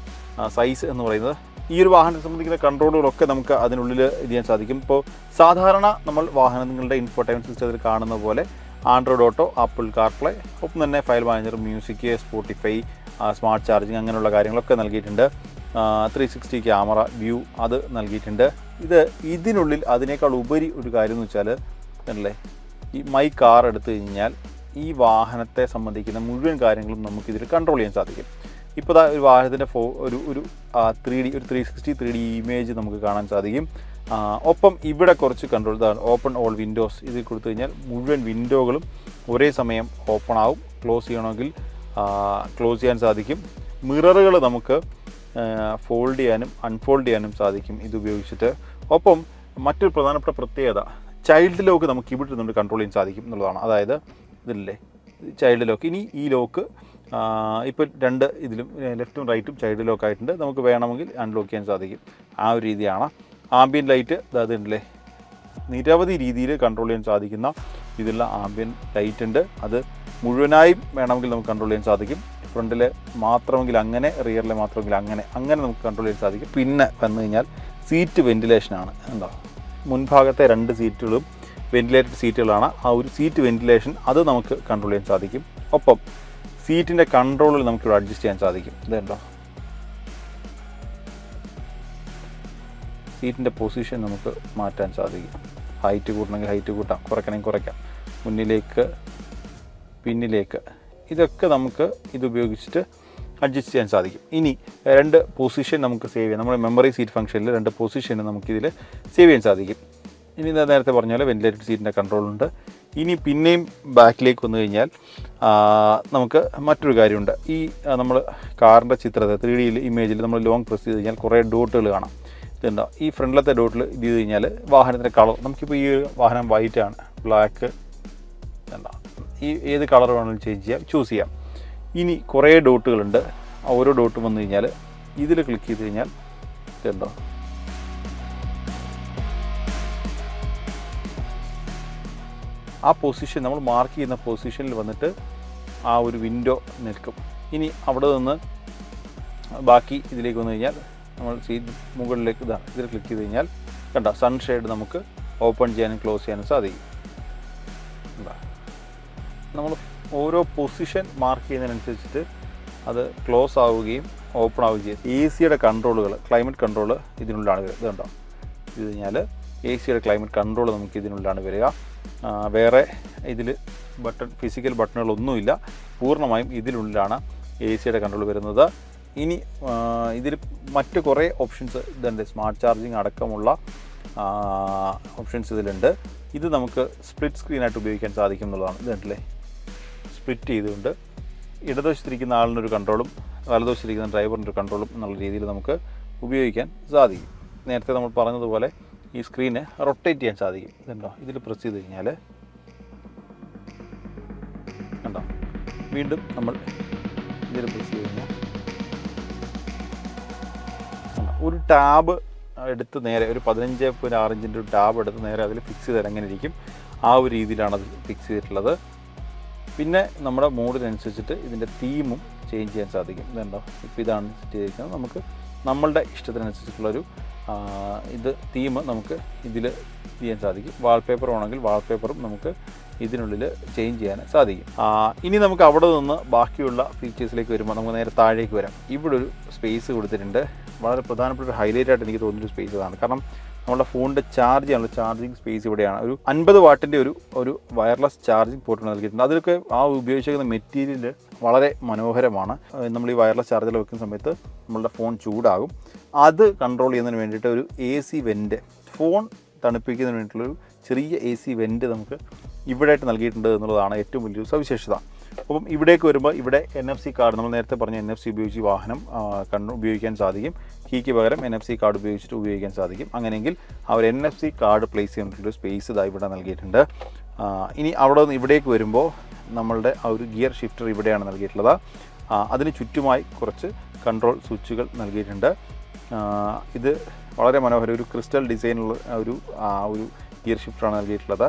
സൈസ് എന്ന് പറയുന്നത്. ഈ ഒരു വാഹനത്തെ സംബന്ധിക്കുന്ന കൺട്രോളുകളൊക്കെ നമുക്ക് അതിനുള്ളിൽ ഇത് ചെയ്യാൻ സാധിക്കും. ഇപ്പോൾ സാധാരണ നമ്മൾ വാഹനങ്ങളുടെ ഇൻഫോർടൈൻമെൻറ്റ് സിസ്റ്റത്തിൽ കാണുന്ന പോലെ ആൻഡ്രോയിഡ് ഓട്ടോ, ആപ്പിൾ കാർപ്ലേ, ഒപ്പം തന്നെ file manager, music, Spotify, smart charging അങ്ങനെയുള്ള കാര്യങ്ങളൊക്കെ നൽകിയിട്ടുണ്ട്. 360 ക്യാമറ വ്യൂ അത് നൽകിയിട്ടുണ്ട്. ഇതിനുള്ളിൽ അതിനേക്കാൾ ഉപരി ഒരു കാര്യം എന്ന് വെച്ചാൽ അല്ലേ, ഈ മൈ കാർ എടുത്തു കഴിഞ്ഞാൽ ഈ വാഹനത്തെ സംബന്ധിക്കുന്ന മുഴുവൻ കാര്യങ്ങളും നമുക്കിതിൽ കൺട്രോൾ ചെയ്യാൻ സാധിക്കും. ഇപ്പോൾ ഒരു വാഹനത്തിൻ്റെ ഒരു 360 3D ഇമേജ് നമുക്ക് കാണാൻ സാധിക്കും. ഒപ്പം ഇവിടെ കുറച്ച് കൺട്രോൾ, ഓപ്പൺ ഓൾ വിൻഡോസ് ഇതിൽ കൊടുത്തു കഴിഞ്ഞാൽ മുഴുവൻ വിൻഡോകളും ഒരേ സമയം ഓപ്പൺ ആവും. ക്ലോസ് ചെയ്യണമെങ്കിൽ ക്ലോസ് ചെയ്യാൻ സാധിക്കും. മിററുകൾ നമുക്ക് ഫോൾഡ് ചെയ്യാനും അൺഫോൾഡ് ചെയ്യാനും സാധിക്കും ഇതുപയോഗിച്ചിട്ട്. ഒപ്പം മറ്റൊരു പ്രധാനപ്പെട്ട പ്രത്യേകത, ചൈൽഡ് ലോക്ക് നമുക്ക് ഇവിടെ നിന്നുകൊണ്ട് കൺട്രോൾ ചെയ്യാൻ സാധിക്കും എന്നുള്ളതാണ്. അതായത് ഇതില്ലേ ചൈൽഡ് ലോക്ക്. ഇനി ഈ ലോക്ക് ഇപ്പോൾ രണ്ട് ഇതിലും ലെഫ്റ്റും റൈറ്റും സൈഡ് ലോക്ക് ആയിട്ടുണ്ട്. നമുക്ക് വേണമെങ്കിൽ അൺലോക്ക് ചെയ്യാൻ സാധിക്കും. ആ ഒരു രീതിയാണ്. ആംബിയൻ ലൈറ്റ് അതുണ്ടല്ലേ, നിരവധി രീതിയിൽ കൺട്രോൾ ചെയ്യാൻ സാധിക്കുന്ന ഇതിലുള്ള ആംബിയൻ ലൈറ്റ് ഉണ്ട്. അത് മുഴുവനായും വേണമെങ്കിൽ നമുക്ക് കൺട്രോൾ ചെയ്യാൻ സാധിക്കും. ഫ്രണ്ടിൽ മാത്രമെങ്കിൽ അങ്ങനെ, റിയറിൽ മാത്രമെങ്കിൽ അങ്ങനെ നമുക്ക് കൺട്രോൾ ചെയ്യാൻ സാധിക്കും. പിന്നെ വന്നു കഴിഞ്ഞാൽ സീറ്റ് വെൻറ്റിലേഷനാണ്. എന്താ, മുൻഭാഗത്തെ 2 സീറ്റുകളും വെൻറ്റിലേറ്റഡ് സീറ്റുകളാണ്. ആ ഒരു സീറ്റ് വെൻറ്റിലേഷൻ അത് നമുക്ക് കൺട്രോൾ ചെയ്യാൻ സാധിക്കും. ഒപ്പം സീറ്റിൻ്റെ കൺട്രോളിൽ നമുക്കിവിടെ അഡ്ജസ്റ്റ് ചെയ്യാൻ സാധിക്കും. ഇതുണ്ടോ, സീറ്റിൻ്റെ പൊസിഷൻ നമുക്ക് മാറ്റാൻ സാധിക്കും. ഹൈറ്റ് കൂട്ടണമെങ്കിൽ ഹൈറ്റ് കൂട്ടാം, കുറയ്ക്കണമെങ്കിൽ കുറയ്ക്കാം, മുന്നിലേക്ക് പിന്നിലേക്ക്, ഇതൊക്കെ നമുക്ക് ഇതുപയോഗിച്ചിട്ട് അഡ്ജസ്റ്റ് ചെയ്യാൻ സാധിക്കും. ഇനി 2 പൊസിഷൻ നമുക്ക് സേവ് ചെയ്യാം. നമ്മുടെ മെമ്മറി സീറ്റ് ഫംഗ്ഷനിൽ 2 പൊസിഷൻ നമുക്കിതിൽ സേവ് ചെയ്യാൻ സാധിക്കും. ഇനി നേരത്തെ പറഞ്ഞ പോലെ വെൻറ്റിലേറ്റഡ് സീറ്റിൻ്റെ കൺട്രോളുണ്ട്. ഇനി പിന്നെയും ബാക്കിലേക്ക് വന്നു കഴിഞ്ഞാൽ നമുക്ക് മറ്റൊരു കാര്യമുണ്ട്. ഈ നമ്മൾ കാറിൻ്റെ ചിത്രത്തെ 3D ഇമേജിൽ നമ്മൾ ലോങ് പ്രസ് ചെയ്ത് കഴിഞ്ഞാൽ കുറേ ഡോട്ടുകൾ കാണാം. ഇതുണ്ടോ, ഈ ഫ്രണ്ടിലത്തെ ഡോട്ടിൽ ഇത് ചെയ്ത് കഴിഞ്ഞാൽ വാഹനത്തിൻ്റെ കളർ, നമുക്കിപ്പോൾ ഈ വാഹനം വൈറ്റ് ആണ്, ബ്ലാക്ക്, എന്താ, ഈ ഏത് കളർ വേണമെങ്കിലും ചേഞ്ച് ചെയ്യാം, ചൂസ് ചെയ്യാം. ഇനി കുറേ ഡോട്ടുകളുണ്ട്. ഓരോ ഡോട്ടും വന്നു കഴിഞ്ഞാൽ ഇതിൽ ക്ലിക്ക് ചെയ്ത് കഴിഞ്ഞാൽ ഇതുണ്ടോ, ആ പൊസിഷൻ നമ്മൾ മാർക്ക് ചെയ്യുന്ന പൊസിഷനിൽ വന്നിട്ട് ആ ഒരു വിൻഡോ നിൽക്കും. ഇനി അവിടെ നിന്ന് ബാക്കി ഇതിലേക്ക് വന്നു കഴിഞ്ഞാൽ നമ്മൾ സീറ്റ് മുകളിലേക്ക് ഇതിൽ ക്ലിക്ക് ചെയ്ത് കഴിഞ്ഞാൽ കണ്ടോ, സൺഷെയ്ഡ് നമുക്ക് ഓപ്പൺ ചെയ്യാനും ക്ലോസ് ചെയ്യാനും സാധിക്കും. എന്താ, നമ്മൾ ഓരോ പൊസിഷൻ മാർക്ക് ചെയ്യുന്നതിനനുസരിച്ചിട്ട് അത് ക്ലോസ് ആവുകയും ഓപ്പൺ ആവുകയും ചെയ്യും. എ സിയുടെ കൺട്രോളുകൾ, ക്ലൈമറ്റ് കൺട്രോൾ ഇതിനുള്ളിലാണ് വരിക. ഇത് കണ്ടോ, ഇത് കഴിഞ്ഞാൽ എ സിയുടെ ക്ലൈമറ്റ് കൺട്രോൾ നമുക്ക് ഇതിനുള്ളിലാണ് വരിക. വേറെ ഇതിൽ ഫിസിക്കൽ ബട്ടണുകളൊന്നുമില്ല. പൂർണ്ണമായും ഇതിനുള്ളിലാണ് എ സിയുടെ കൺട്രോൾ വരുന്നത്. ഇനി ഇതിൽ മറ്റ് കുറേ ഓപ്ഷൻസ് ഇതുണ്ട്. സ്മാർട്ട് ചാർജിങ് അടക്കമുള്ള ഓപ്ഷൻസ് ഇതിലുണ്ട്. ഇത് നമുക്ക് സ്പ്ലിറ്റ് സ്ക്രീനായിട്ട് ഉപയോഗിക്കാൻ സാധിക്കും എന്നുള്ളതാണ്. ഇതുണ്ടല്ലേ, സ്പ്ലിറ്റ് ചെയ്തുകൊണ്ട് ഇടതുവശത്തിരിക്കുന്ന ആളിനൊരു കൺട്രോളും വലതുവശത്തിരിക്കുന്ന ഡ്രൈവറിൻ്റെ ഒരു കൺട്രോളും എന്നുള്ള രീതിയിൽ നമുക്ക് ഉപയോഗിക്കാൻ സാധിക്കും. നേരത്തെ നമ്മൾ പറഞ്ഞതുപോലെ ഈ സ്ക്രീന് റൊട്ടേറ്റ് ചെയ്യാൻ സാധിക്കും. ഇതുണ്ടോ, ഇതിൽ പ്രസ് ചെയ്ത് കഴിഞ്ഞാൽ കണ്ടോ, വീണ്ടും നമ്മൾ ഇതിൽ പ്രസ് ചെയ്ത് കഴിഞ്ഞാൽ ഒരു ടാബ് എടുത്ത് നേരെ ഒരു 15.6 ഇഞ്ചിൻ്റെ ഒരു ടാബ് എടുത്ത് നേരെ അതിൽ ഫിക്സ് ചെയ്താൽ എങ്ങനെ ഇരിക്കും, ആ ഒരു രീതിയിലാണ് അത് ഫിക്സ് ചെയ്തിട്ടുള്ളത്. പിന്നെ നമ്മുടെ മൂഡിനനുസരിച്ചിട്ട് ഇതിൻ്റെ തീമും ചേഞ്ച് ചെയ്യാൻ സാധിക്കും. ഇതുണ്ടോ, ഇപ്പോൾ ഇതാണ് സെറ്റ് ചെയ്തിരിക്കുന്നത്. നമുക്ക് നമ്മളുടെ ഇഷ്ടത്തിനനുസരിച്ചിട്ടുള്ളൊരു ഇത് തീം നമുക്ക് ഇതിൽ ചെയ്യാൻ സാധിക്കും. വാൾപേപ്പർ ആണെങ്കിൽ വാൾപേപ്പറും നമുക്ക് ഇതിനുള്ളിൽ ചേഞ്ച് ചെയ്യാൻ സാധിക്കും. ഇനി നമുക്ക് അവിടെ നിന്ന് ബാക്കിയുള്ള ഫീച്ചേഴ്സിലേക്ക് വരുമ്പോൾ നമുക്ക് നേരെ താഴേക്ക് വരാം. ഇവിടെ ഒരു സ്പേസ് കൊടുത്തിട്ടുണ്ട്. വളരെ പ്രധാനപ്പെട്ട ഒരു ഹൈലൈറ്റ് ആയിട്ട് എനിക്ക് തോന്നിയൊരു സ്പേസ് ഇതാണ്. കാരണം നമ്മുടെ ഫോണിൻ്റെ ചാർജ് ചെയ്യാനുള്ള ചാർജിങ് സ്പേസ് ഇവിടെയാണ്. ഒരു 50 വാട്ടിൻ്റെ ഒരു വയർലെസ് ചാർജിങ് പോർട്ട് നൽകിയിട്ടുണ്ട്. അതിലൊക്കെ ആ ഉപയോഗിച്ചിരിക്കുന്ന മെറ്റീരിയൽ വളരെ മനോഹരമാണ്. നമ്മൾ ഈ വയർലെസ് ചാർജർ വെക്കുന്ന സമയത്ത് നമ്മളുടെ ഫോൺ ചൂടാകും. അത് കൺട്രോൾ ചെയ്യുന്നതിന് വേണ്ടിയിട്ട് ഒരു AC വെൻറ്റ്, ഫോൺ തണുപ്പിക്കുന്നതിന് വേണ്ടിയിട്ടുള്ളൊരു ചെറിയ AC വെൻറ്റ് നമുക്ക് ഇവിടെയായിട്ട് നൽകിയിട്ടുണ്ട് എന്നുള്ളതാണ് ഏറ്റവും വലിയൊരു സവിശേഷത. അപ്പം ഇവിടേക്ക് വരുമ്പോൾ ഇവിടെ NFC കാർഡ്, നമ്മൾ നേരത്തെ പറഞ്ഞ NFC ഉപയോഗിച്ച് വാഹനം ഉപയോഗിക്കാൻ സാധിക്കും. കീക്ക് പകരം NFC കാർഡ് ഉപയോഗിച്ചിട്ട് ഉപയോഗിക്കാൻ സാധിക്കും. അങ്ങനെയെങ്കിൽ ആ ഒരു NFC കാർഡ് പ്ലേസ് ചെയ്യാനുള്ള സ്പേസ് ഇതാ ഇവിടെ നൽകിയിട്ടുണ്ട്. ഇനി അവിടെ നിന്ന് ഇവിടേക്ക് വരുമ്പോൾ നമ്മളുടെ ആ ഒരു ഗിയർ ഷിഫ്റ്റർ ഇവിടെയാണ് നൽകിയിട്ടുള്ളത്. അതിന് ചുറ്റുമായി കുറച്ച് കൺട്രോൾ സ്വിച്ചുകൾ നൽകിയിട്ടുണ്ട്. ഇത് വളരെ മനോഹരം, ഒരു ക്രിസ്റ്റൽ ഡിസൈനുള്ള ഒരു ഗിയർ ഷിഫ്റ്ററാണ് നൽകിയിട്ടുള്ളത്.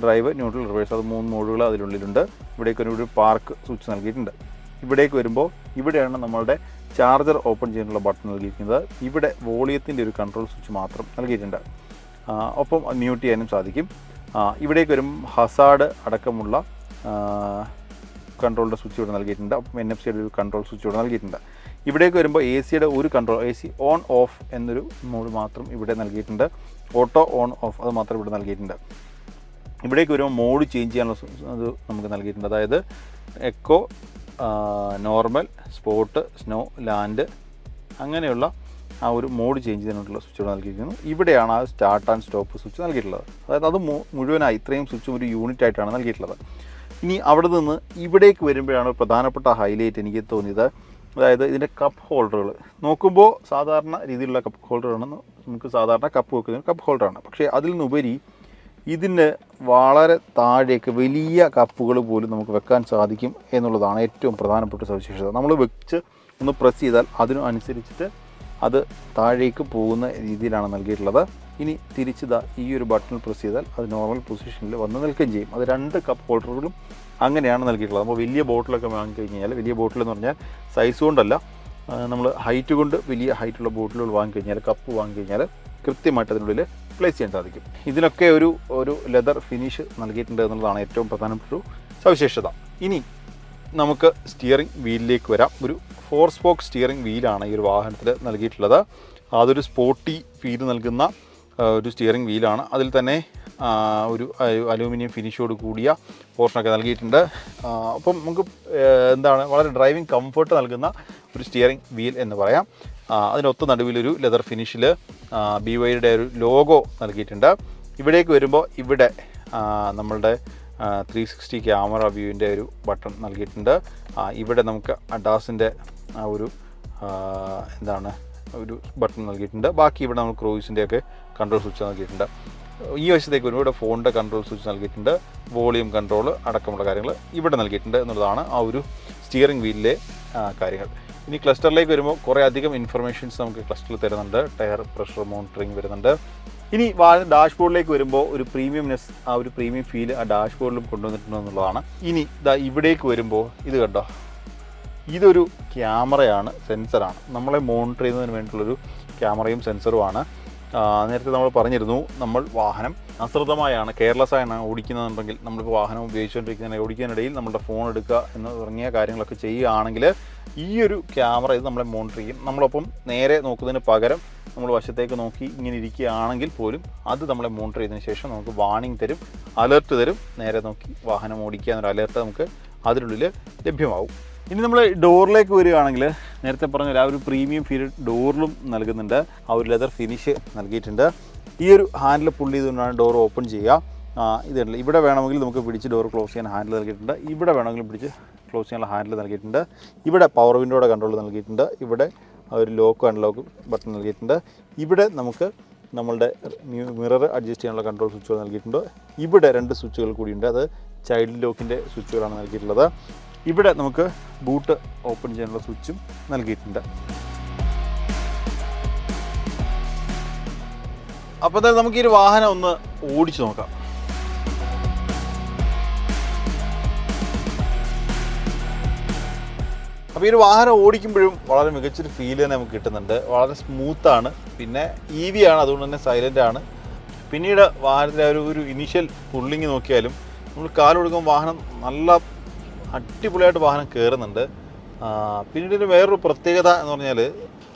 ഡ്രൈവ്, ന്യൂട്രൽ, റിവേഴ്സ്, അത് 3 മോഡുകൾ അതിനുള്ളിലുണ്ട്. ഇവിടേക്ക് ഒരു പാർക്ക് സ്വിച്ച് നൽകിയിട്ടുണ്ട്. ഇവിടേക്ക് വരുമ്പോൾ ഇവിടെയാണ് നമ്മളുടെ ചാർജർ ഓപ്പൺ ചെയ്യാനുള്ള ബട്ടൺ നൽകിയിരിക്കുന്നത്. ഇവിടെ വോളിയത്തിൻ്റെ ഒരു കൺട്രോൾ സ്വിച്ച് മാത്രം നൽകിയിട്ടുണ്ട്. ഒപ്പം മ്യൂട്ട് ചെയ്യാനും സാധിക്കും. ഇവിടേക്ക് വരുമ്പോൾ ഹസാർഡ് അടക്കമുള്ള കൺട്രോളിൻ്റെ സ്വിച്ച് ഇവിടെ നൽകിയിട്ടുണ്ട്. അപ്പം NFC-യുടെ ഒരു കൺട്രോൾ സ്വിച്ച് ഇവിടെ നൽകിയിട്ടുണ്ട്. ഇവിടേക്ക് വരുമ്പോൾ AC-യുടെ ഒരു കൺട്രോൾ, AC ഓൺ ഓഫ് എന്നൊരു മോഡ് മാത്രം ഇവിടെ നൽകിയിട്ടുണ്ട്. ഓട്ടോ ഓൺ ഓഫ് അത് മാത്രം ഇവിടെ നൽകിയിട്ടുണ്ട്. ഇവിടേക്ക് വരുമ്പോൾ മോഡ് ചേഞ്ച് ചെയ്യാനുള്ള അത് നമുക്ക് നൽകിയിട്ടുണ്ട്. അതായത് eco, normal, sport, snow, land, അങ്ങനെയുള്ള ആ ഒരു മോഡ് ചേഞ്ച് ചെയ്യാനുള്ള സ്വിച്ചുകൾ നൽകിയിരിക്കുന്നു. ഇവിടെയാണ് ആ സ്റ്റാർട്ട് ആൻഡ് സ്റ്റോപ്പ് സ്വിച്ച് നൽകിയിട്ടുള്ളത്. അതായത് അത് മുഴുവനായി ഇത്രയും സ്വിച്ചും ഒരു യൂണിറ്റ് ആയിട്ടാണ് നൽകിയിട്ടുള്ളത്. ഇനി അവിടെ നിന്ന് ഇവിടേക്ക് വരുമ്പോഴാണ് പ്രധാനപ്പെട്ട ഹൈലൈറ്റ് എനിക്ക് തോന്നിയത്. അതായത് ഇതിൻ്റെ കപ്പ് ഹോൾഡറുകൾ നോക്കുമ്പോൾ സാധാരണ രീതിയിലുള്ള കപ്പ് ഹോൾഡറാണ്. നമുക്ക് സാധാരണ കപ്പ് വെക്കുന്ന കപ്പ് ഹോൾഡറാണ്. പക്ഷേ അതിൽ നിന്നുപരി ഇതിന് വളരെ താഴേക്ക് വലിയ കപ്പുകൾ പോലും നമുക്ക് വെക്കാൻ സാധിക്കും എന്നുള്ളതാണ് ഏറ്റവും പ്രധാനപ്പെട്ട സവിശേഷത. നമ്മൾ വെച്ച് ഒന്ന് പ്രസ് ചെയ്താൽ അതിനനുസരിച്ചിട്ട് അത് താഴേക്ക് പോകുന്ന രീതിയിലാണ് നൽകിയിട്ടുള്ളത്. ഇനി തിരിച്ചിതാ ഈ ഒരു ബട്ടൺ പ്രസ് ചെയ്താൽ അത് നോർമൽ പൊസിഷനിൽ വന്ന് നിൽക്കുകയും ചെയ്യും. അത് 2 കപ്പ് ഹോൾഡറുകളും അങ്ങനെയാണ് നൽകിയിട്ടുള്ളത്. അപ്പോൾ വലിയ ബോട്ടിലൊക്കെ വാങ്ങിക്കഴിഞ്ഞാൽ, വലിയ ബോട്ടിൽ എന്ന് പറഞ്ഞാൽ സൈസ് കൊണ്ടല്ല, നമ്മൾ ഹൈറ്റ് കൊണ്ട് വലിയ ഹൈറ്റുള്ള ബോട്ടിലുകൾ വാങ്ങിക്കഴിഞ്ഞാൽ, കപ്പ് വാങ്ങിക്കഴിഞ്ഞാൽ കൃത്യമായിട്ട് അതിനുള്ളിൽ പ്ലേസ് ചെയ്യാൻ സാധിക്കും. ഇതിനൊക്കെ ഒരു ലെതർ ഫിനിഷ് നൽകിയിട്ടുണ്ട് എന്നുള്ളതാണ് ഏറ്റവും പ്രധാനപ്പെട്ട ഒരു സവിശേഷത. ഇനി നമുക്ക് സ്റ്റിയറിംഗ് വീലിലേക്ക് വരാം. ഒരു 4 സ്പോക്ക് സ്റ്റിയറിംഗ് വീലാണ് ഈ ഒരു വാഹനത്തിൽ നൽകിയിട്ടുള്ളത്. അതൊരു സ്പോർട്ടി ഫീൽ നൽകുന്ന ഒരു സ്റ്റിയറിംഗ് വീലാണ്. അതിൽ തന്നെ ഒരു അലൂമിനിയം ഫിനിഷോട് കൂടിയ പോർഷനൊക്കെ നൽകിയിട്ടുണ്ട്. അപ്പം നമുക്ക് എന്താണ് വളരെ ഡ്രൈവിംഗ് കംഫർട്ട് നൽകുന്ന ഒരു സ്റ്റിയറിംഗ് വീൽ എന്ന് പറയാം. അതിനൊത്ത നടുവിലൊരു ലെതർ ഫിനിഷിൽ BYD ഒരു ലോഗോ നൽകിയിട്ടുണ്ട്. ഇവിടേക്ക് വരുമ്പോൾ ഇവിടെ നമ്മളുടെ 360 ക്യാമറ വ്യൂവിൻ്റെ ഒരു ബട്ടൺ നൽകിയിട്ടുണ്ട്. ഇവിടെ നമുക്ക് അഡാസിൻ്റെ ഒരു ഒരു ബട്ടൺ നൽകിയിട്ടുണ്ട്. ബാക്കി ഇവിടെ നമ്മൾ ക്രൂയിസിൻ്റെയൊക്കെ കൺട്രോൾ സ്വിച്ച് നൽകിയിട്ടുണ്ട്. ഈ വശത്തേക്ക് വരുമ്പോൾ ഇവിടെ ഫോണിൻ്റെ കൺട്രോൾ സ്വിച്ച് നൽകിയിട്ടുണ്ട്. വോളിയം കൺട്രോൾ അടക്കമുള്ള കാര്യങ്ങൾ ഇവിടെ നൽകിയിട്ടുണ്ട് എന്നുള്ളതാണ് ആ ഒരു സ്റ്റിയറിംഗ് വീലിലെ കാര്യങ്ങൾ. ഇനി ക്ലസ്റ്ററിലേക്ക് വരുമ്പോൾ കുറേ അധികം ഇൻഫർമേഷൻസ് നമുക്ക് ക്ലസ്റ്ററിൽ തരുന്നുണ്ട്. ടയർ പ്രഷർ മോണിറ്ററിങ് വരുന്നുണ്ട്. ഇനി ഡാഷ്ബോർഡിലേക്ക് വരുമ്പോൾ ഒരു പ്രീമിയംനെസ്, ആ ഒരു പ്രീമിയം ഫീൽ ആ ഡാഷ്ബോർഡിലും കൊണ്ടുവന്നിട്ടുണ്ട് എന്നുള്ളതാണ്. ഇനി ഇവിടേക്ക് വരുമ്പോൾ ഇത് കണ്ടോ, ഇതൊരു ക്യാമറയാണ്, സെൻസറാണ്. നമ്മളെ മോണിറ്റർ ചെയ്യുന്നതിന് വേണ്ടിയിട്ടുള്ളൊരു ക്യാമറയും സെൻസറുമാണ്. നേരത്തെ നമ്മൾ പറഞ്ഞിരുന്നു, നമ്മൾ വാഹനം അശ്രദ്ധമായാണ്, കെയർലെസ്സായാണ് ഓടിക്കുന്നതെന്നുണ്ടെങ്കിൽ, നമ്മളിപ്പോൾ വാഹനം ഓടിക്കാനിടയിൽ നമ്മുടെ ഫോൺ എടുക്കുക എന്ന് തുടങ്ങിയ കാര്യങ്ങളൊക്കെ ചെയ്യുകയാണെങ്കിൽ ഈ ഒരു ക്യാമറ ഇത് നമ്മളെ മോണിറ്റർ ചെയ്യും. നമ്മളൊപ്പം നേരെ നോക്കുന്നതിന് പകരം നമ്മൾ വശത്തേക്ക് നോക്കി ഇങ്ങനെ ഇരിക്കുകയാണെങ്കിൽ പോലും അത് നമ്മളെ മോണിറ്റർ ചെയ്തതിന് ശേഷം നമുക്ക് വാർണിംഗ് തരും, അലേർട്ട് തരും. നേരെ നോക്കി വാഹനം ഓടിക്കുക എന്നൊരു അലേർട്ട് നമുക്ക് അതിനുള്ളിൽ ലഭ്യമാവും. ഇനി നമ്മൾ ഡോറിലേക്ക് വരികയാണെങ്കിൽ, നേരത്തെ പറഞ്ഞ ആ ഒരു പ്രീമിയം ഫീൽ ഡോറിലും നൽകുന്നുണ്ട്. ആ ഒരു ലെതർ ഫിനിഷ് നൽകിയിട്ടുണ്ട്. ഈ ഒരു ഹാൻഡിൽ പുള്ളി ചെയ്തുകൊണ്ടാണ് ഡോർ ഓപ്പൺ ചെയ്യുക. ഇതുണ്ട്. ഇവിടെ വേണമെങ്കിൽ നമുക്ക് പിടിച്ച് ഡോർ ക്ലോസ് ചെയ്യാൻ ഹാൻഡിൽ നൽകിയിട്ടുണ്ട്. ഇവിടെ വേണമെങ്കിലും പിടിച്ച് ക്ലോസ് ചെയ്യാനുള്ള ഹാൻഡിൽ നൽകിയിട്ടുണ്ട്. ഇവിടെ പവർ വിൻഡോയുടെ കൺട്രോൾ നൽകിയിട്ടുണ്ട്. ഇവിടെ ഒരു ലോക്ക് അൺലോക്ക് ബട്ടൺ നൽകിയിട്ടുണ്ട്. ഇവിടെ നമുക്ക് നമ്മളുടെ മിറർ അഡ്ജസ്റ്റ് ചെയ്യാനുള്ള കൺട്രോൾ സ്വിച്ചുകൾ നൽകിയിട്ടുണ്ട്. ഇവിടെ 2 സ്വിച്ചുകൾ കൂടിയുണ്ട്. അത് ചൈൽഡ് ലോക്കിൻ്റെ സ്വിച്ചുകളാണ് നൽകിയിട്ടുള്ളത്. ഇവിടെ നമുക്ക് ബൂട്ട് ഓപ്പൺ ചെയ്യാനുള്ള സ്വിച്ചും നൽകിയിട്ടുണ്ട്. അപ്പോൾ എന്തായാലും നമുക്ക് ഈ ഒരു വാഹനം ഒന്ന് ഓടിച്ചു നോക്കാം. അപ്പോൾ ഈ ഒരു വാഹനം ഓടിക്കുമ്പോഴും വളരെ മികച്ചൊരു ഫീൽ തന്നെ നമുക്ക് കിട്ടുന്നുണ്ട്. വളരെ സ്മൂത്താണ്. പിന്നെ EV ആണ്, അതുകൊണ്ട് തന്നെ സൈലൻ്റ് ആണ്. പിന്നീട് വാഹനത്തിൻ്റെ ഒരു ഇനീഷ്യൽ പുള്ളിങ് നോക്കിയാലും നമ്മൾ കാലൊടുക്കുമ്പോൾ വാഹനം നല്ല അടിപൊളിയായിട്ട് വാഹനം കയറുന്നുണ്ട്. പിന്നീട് ഇതിന് വേറൊരു പ്രത്യേകത എന്ന് പറഞ്ഞാൽ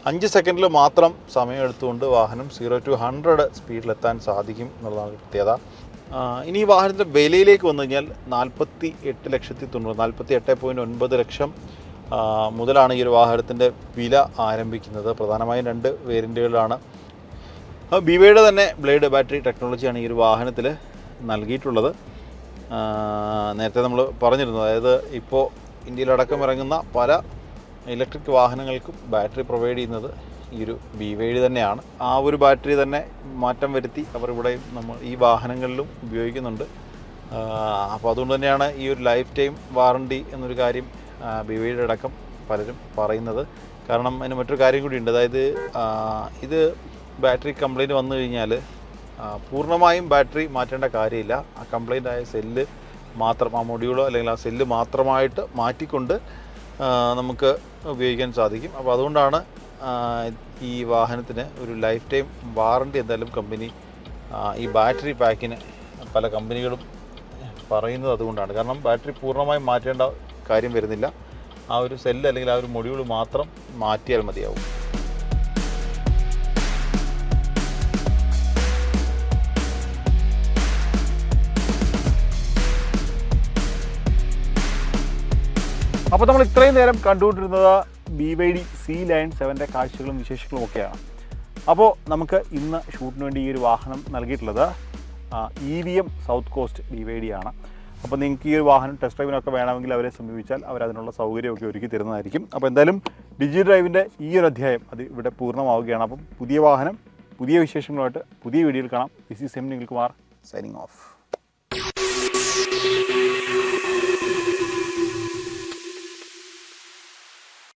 5 സെക്കൻഡിൽ മാത്രം സമയം എടുത്തുകൊണ്ട് വാഹനം 0 to 100 സ്പീഡിലെത്താൻ സാധിക്കും എന്നുള്ളതാണ് പ്രത്യേകത. ഇനി ഈ വാഹനത്തിൻ്റെ വിലയിലേക്ക് വന്നു കഴിഞ്ഞാൽ 48,90,000 ലക്ഷം മുതലാണ് ഈ ഒരു വാഹനത്തിൻ്റെ വില ആരംഭിക്കുന്നത്. പ്രധാനമായും 2 വേരിയൻറ്റുകളിലാണ്. BYD തന്നെ ബ്ലേഡ് ബാറ്ററി ടെക്നോളജിയാണ് ഈ ഒരു വാഹനത്തിൽ നൽകിയിട്ടുള്ളത്. നേരത്തെ നമ്മൾ പറഞ്ഞിരുന്നു, അതായത് ഇപ്പോൾ ഇന്ത്യയിലടക്കം ഇറങ്ങുന്ന പല ഇലക്ട്രിക് വാഹനങ്ങൾക്കും ബാറ്ററി പ്രൊവൈഡ് ചെയ്യുന്നത് ഈ ഒരു BYD തന്നെയാണ്. ആ ഒരു ബാറ്ററി തന്നെ മാറ്റം വരുത്തി അവർ ഇവിടെ ഈ വാഹനങ്ങളിലും ഉപയോഗിക്കുന്നുണ്ട്. അപ്പോൾ അതുകൊണ്ട് തന്നെയാണ് ഈ ഒരു ലൈഫ് ടൈം വാറണ്ടി എന്നൊരു കാര്യം BYD അടക്കം പലരും പറയുന്നത്. കാരണം അതിന് മറ്റൊരു കാര്യം കൂടിയുണ്ട്. അതായത് ഇത് ബാറ്ററി കംപ്ലൈൻറ്റ് വന്നു കഴിഞ്ഞാൽ പൂർണ്ണമായും ബാറ്ററി മാറ്റേണ്ട കാര്യമില്ല. ആ കംപ്ലൈൻ്റ് ആയ സെല്ല് മാത്രം, ആ മൊഡ്യൂളോ അല്ലെങ്കിൽ ആ സെല്ല് മാത്രമായിട്ട് മാറ്റിക്കൊണ്ട് നമുക്ക് ഉപയോഗിക്കാൻ സാധിക്കും. അപ്പോൾ അതുകൊണ്ടാണ് ഈ വാഹനത്തിന് ഒരു ലൈഫ് ടൈം വാറണ്ടി എന്തായാലും കമ്പനി ഈ ബാറ്ററി പാക്കിന് പല കമ്പനികളും പറയുന്നത് അതുകൊണ്ടാണ്. കാരണം ബാറ്ററി പൂർണ്ണമായും മാറ്റേണ്ട കാര്യം വരുന്നില്ല. ആ ഒരു സെല്ല് അല്ലെങ്കിൽ ആ ഒരു മൊഡ്യൂൾ മാത്രം മാറ്റിയാൽ മതിയാവും. അപ്പോൾ നമ്മൾ ഇത്രയും നേരം കണ്ടുകൊണ്ടിരുന്നത് BYD C-Line 7ൻ്റെ കാഴ്ചകളും വിശേഷങ്ങളും ഒക്കെയാണ്. അപ്പോൾ നമുക്ക് ഇന്ന് ഷൂട്ടിന് വേണ്ടി ഈ ഒരു വാഹനം നൽകിയിട്ടുള്ളത് EVM സൗത്ത് കോസ്റ്റ് BYD ആണ്. അപ്പോൾ നിങ്ങൾക്ക് ഈ ഒരു വാഹനം ടെസ്റ്റ് ഡ്രൈവിനൊക്കെ വേണമെങ്കിൽ അവരെ സമീപിച്ചാൽ അവരതിനുള്ള സൗകര്യമൊക്കെ ഒരുക്കി തരുന്നതായിരിക്കും. അപ്പോൾ എന്തായാലും ഡിജി ഡ്രൈവിൻ്റെ ഈ ഒരു അധ്യായം അത് ഇവിടെ പൂർണ്ണമാവുകയാണ്. അപ്പം പുതിയ വാഹനം, പുതിയ വിശേഷങ്ങളുമായിട്ട് പുതിയ വീഡിയോയിൽ കാണാം. This is M Nikhil Kumar signing off.